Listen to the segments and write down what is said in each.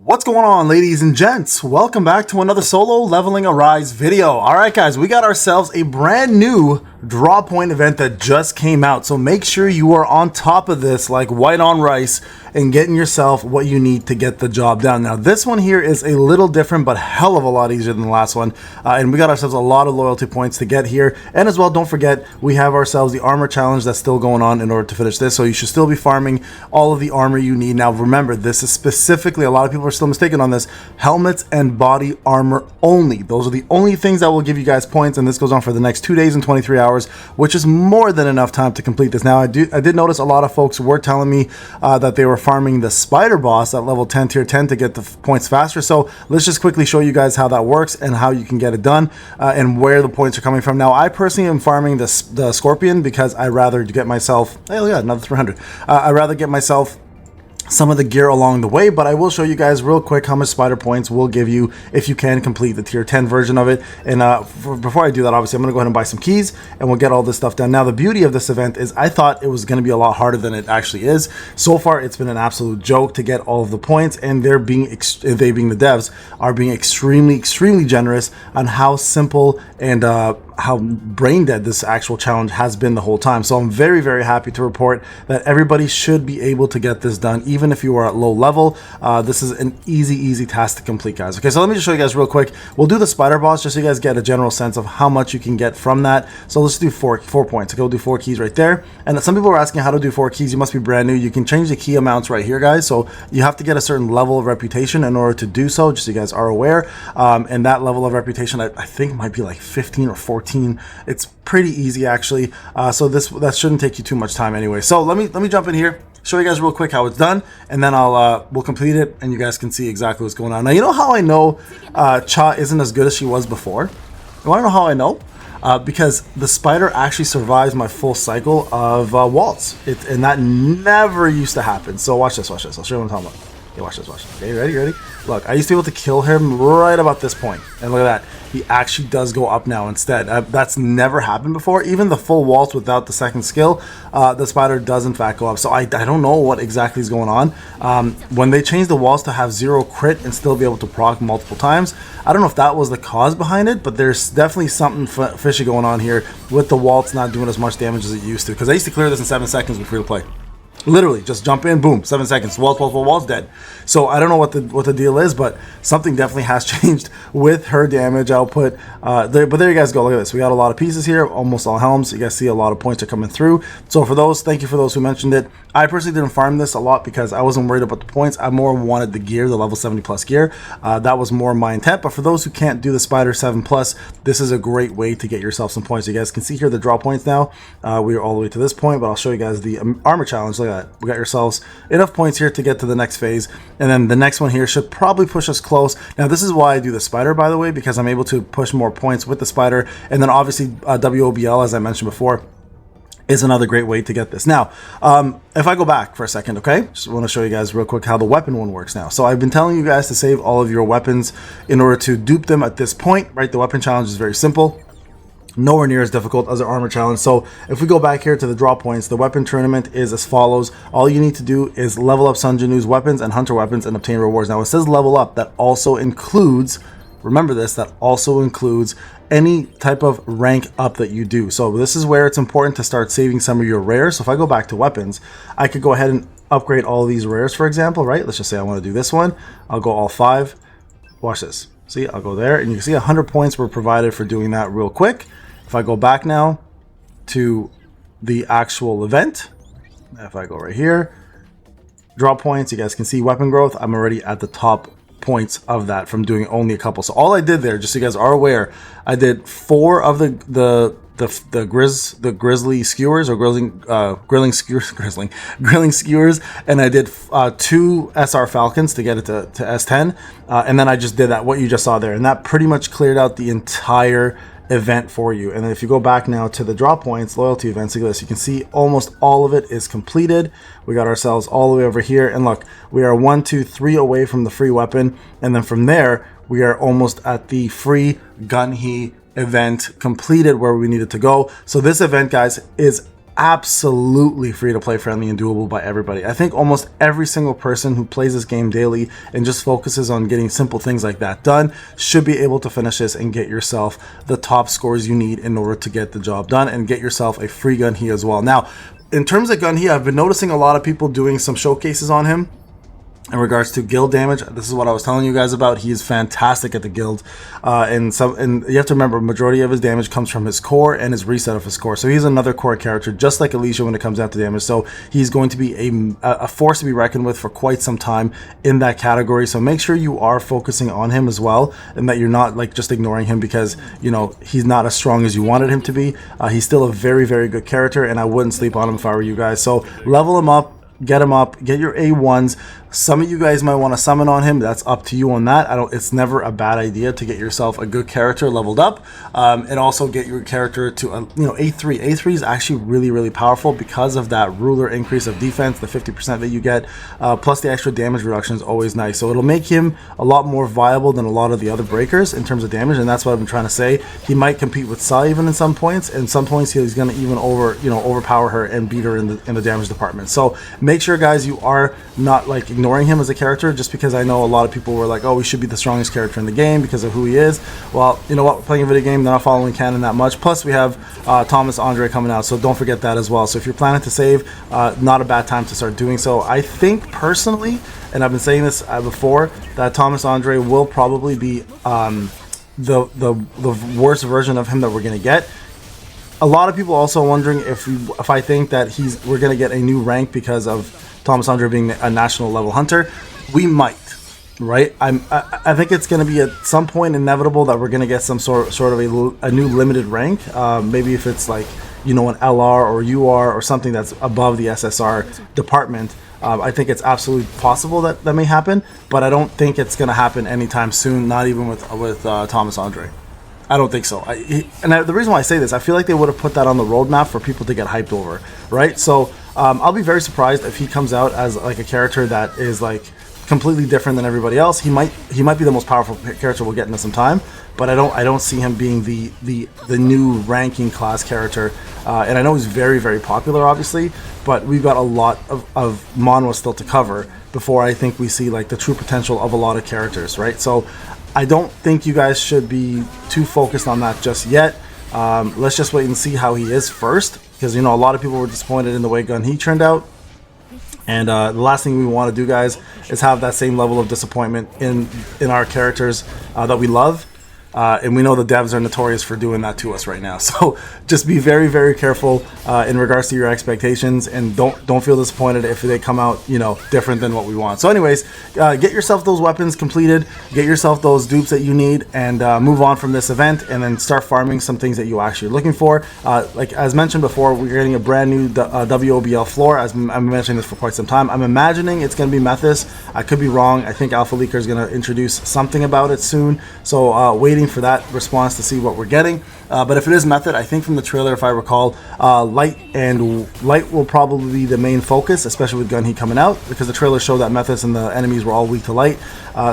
What's going on, ladies and gents? Welcome back to another solo leveling arise video. All right, guys, we got ourselves a brand new draw point event that just came out. So make sure you are on top of this like white on rice and getting yourself what you need to get the job done. Now, this one here is a little different, but hell of a lot easier than the last one. And we got ourselves a lot of loyalty points to get here. And as well, don't forget, we have ourselves the armor challenge that's still going on in order to finish this. So you should still be farming all of the armor you need. Now, remember, this is specifically, a lot of people are still mistaken on this, helmets and body armor only. Those are the only things that will give you guys points, and this goes on for the next 2 days and 23 hours, which is more than enough time to complete this. Now, I did notice a lot of folks were telling me that they were farming the spider boss at level 10, tier 10 to get the points faster. So let's just quickly show you guys how that works and how you can get it done and where the points are coming from. Now, I personally am farming the scorpion because I rather get myself, oh yeah, another 300. I rather get myself some of the gear along the way, but I will show you guys real quick how much spider points will give you if you can complete the tier 10 version of it. And before I do that, obviously I'm gonna go ahead and buy some keys and we'll get all this stuff done. Now, the beauty of this event is I thought it was gonna be a lot harder than it actually is. So far, it's been an absolute joke to get all of the points, and they being the devs are being extremely generous on how simple and how brain dead this actual challenge has been the whole time. So I'm very happy to report that everybody should be able to get this done, even if you are at low level. This is an easy task to complete, guys. Okay, so let me just show you guys real quick. We'll do the spider boss just so you guys get a general sense of how much you can get from that. So let's do four points. Okay, we'll do 4 keys right there. And some people are asking how to do 4 keys. You must be brand new. You can change the key amounts right here, guys. So you have to get a certain level of reputation in order to do so, just so you guys are aware. And that level of reputation, I think, might be like 15 or 14. It's pretty easy, actually. So that shouldn't take you too much time anyway. So let me jump in here, show you guys real quick how it's done, and then we'll complete it and you guys can see exactly what's going on. Now, you know how I know Cha isn't as good as she was before? You want to know how I know? Because the spider actually survives my full cycle of waltz, and that never used to happen. So watch this. I'll show you what I'm talking about. Okay, watch this. Okay, ready? Look, I used to be able to kill him right about this point, and look at that. He actually does go up now instead. That's never happened before. Even the full waltz without the second skill, the spider does in fact go up. So I don't know what exactly is going on. When they changed the waltz to have 0 crit and still be able to proc multiple times, I don't know if that was the cause behind it, but there's definitely something fishy going on here with the waltz not doing as much damage as it used to. Because I used to clear this in 7 seconds with free to play. Literally, just jump in, boom, 7 seconds, waltz, dead. So I don't know what the deal is, but something definitely has changed with her damage output. But there you guys go. Look at this. We got a lot of pieces here, almost all helms. You guys see a lot of points are coming through. So for those, thank you for those who mentioned it. I personally didn't farm this a lot because I wasn't worried about the points. I more wanted the gear, the level 70 plus gear. That was more my intent. But for those who can't do the spider 7 plus, this is a great way to get yourself some points. You guys can see here the draw points now. We are all the way to this point, but I'll show you guys the armor challenge. Look at that. We got yourselves enough points here to get to the next phase, and then the next one here should probably push us close. Now, this is why I do the spider, by the way, because I'm able to push more points with the spider, and then obviously WOBL, as I mentioned before, is another great way to get this. Now, if I go back for a second, okay, just want to show you guys real quick how the weapon one works now. So I've been telling you guys to save all of your weapons in order to dupe them at this point, right? The weapon challenge is very simple. Nowhere near as difficult as the armor challenge. So if we go back here to the draw points, the weapon tournament is as follows. All you need to do is level up Sun Jinu's weapons and hunter weapons and obtain rewards. Now, it says level up. That also includes, remember this, that also includes any type of rank up that you do. So this is where it's important to start saving some of your rares. So if I go back to weapons, I could go ahead and upgrade all these rares, for example, right? Let's just say I want to do this one. I'll go all 5. Watch this. See, I'll go there, and you can see 100 points were provided for doing that real quick. If I go back now to the actual event, if I go right here, draw points, you guys can see weapon growth. I'm already at the top points of that from doing only a couple. So all I did there, just so you guys are aware, I did 4 of the grizzly skewers, or grilling skewers, and I did 2 SR Falcons to get it to S10, and then I just did that, what you just saw there, and that pretty much cleared out the entire event for you. And then if you go back now to the draw points, loyalty events, look at this. You can see almost all of it is completed. We got ourselves all the way over here, and look, we are 1, 2, 3 away from the free weapon, and then from there we are almost at the free Gunhee event completed where we needed to go. So this event, guys, is absolutely free to play, friendly, and doable by everybody. I think almost every single person who plays this game daily and just focuses on getting simple things like that done should be able to finish this and get yourself the top scores you need in order to get the job done and get yourself a free Gunhee as well. Now, in terms of Gunhee, I've been noticing a lot of people doing some showcases on him in regards to guild damage. This is what I was telling you guys about. He is fantastic at the guild, and you have to remember, majority of his damage comes from his core and his reset of his core. So he's another core character, just like Alicia when it comes down to damage. So he's going to be a force to be reckoned with for quite some time in that category. So make sure you are focusing on him as well, and that you're not like just ignoring him because, you know, he's not as strong as you wanted him to be. He's still a very, very good character, and I wouldn't sleep on him if I were you guys. So level him up, get him up, get your A1s. Some of you guys might want to summon on him. That's up to you on that. It's never a bad idea to get yourself a good character leveled up, and also get your character to A3. A3 is actually really, really powerful because of that ruler increase of defense, the 50% that you get, plus the extra damage reduction is always nice. So it'll make him a lot more viable than a lot of the other breakers in terms of damage, and that's what I've been trying to say. He might compete with Sa even in some points, and some points he's going to even overpower her and beat her in the damage department. So make sure, guys, you are not like ignoring him as a character just because I know a lot of people were like, oh, he should be the strongest character in the game because of who he is. Well, you know what, we're playing a video game, they're not following canon that much. Plus we have Thomas Andre coming out, so don't forget that as well. So if you're planning to save, not a bad time to start doing so. I think personally, and I've been saying this before, that Thomas Andre will probably be the worst version of him that we're going to get. A lot of people also wondering if I think that we're going to get a new rank because of Thomas Andre being a national level hunter. We might, right? I think it's going to be at some point inevitable that we're going to get some sort of a new limited rank. Maybe if it's like, you know, an LR or UR or something that's above the SSR department. I think it's absolutely possible that may happen, but I don't think it's going to happen anytime soon. Not even with Thomas Andre. I don't think so. The reason why I say this, I feel like they would have put that on the roadmap for people to get hyped over, right? So I'll be very surprised if he comes out as like a character that is like completely different than everybody else. He might be the most powerful character we'll get into some time, but I don't see him being the new ranking class character. And I know he's very, very popular, obviously, but we've got a lot of Monwa still to cover before I think we see like the true potential of a lot of characters, right? So I don't think you guys should be too focused on that just yet. Let's just wait and see how he is first, because, you know, a lot of people were disappointed in the way Gunhee turned out. And the last thing we want to do, guys, is have that same level of disappointment in our characters that we love. And we know the devs are notorious for doing that to us right now. So just be very, very careful in regards to your expectations, and don't feel disappointed if they come out, you know, different than what we want. So anyways, get yourself those weapons completed, get yourself those dupes that you need, and move on from this event, and then start farming some things that you're actually looking for. Like as mentioned before, we're getting a brand new WOBL floor. As I'm mentioning this for quite some time. I'm imagining it's going to be Methus. I could be wrong. I think Alpha Leaker is going to introduce something about it soon. So waiting for that response to see what we're getting. But if it is Method, I think from the trailer, if I recall, light will probably be the main focus, especially with Gunhee coming out, because the trailer showed that Method and the enemies were all weak to light.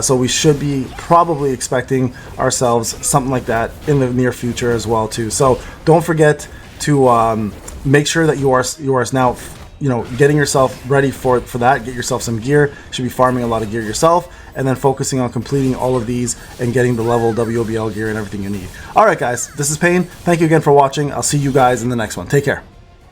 So we should be probably expecting ourselves something like that in the near future as well too. So don't forget to make sure that you are now, you know, getting yourself ready for that. Get yourself some gear. You should be farming a lot of gear yourself, and then focusing on completing all of these and getting the level WOBL gear and everything you need. All right, guys, this is Payne. Thank you again for watching. I'll see you guys in the next one. Take care.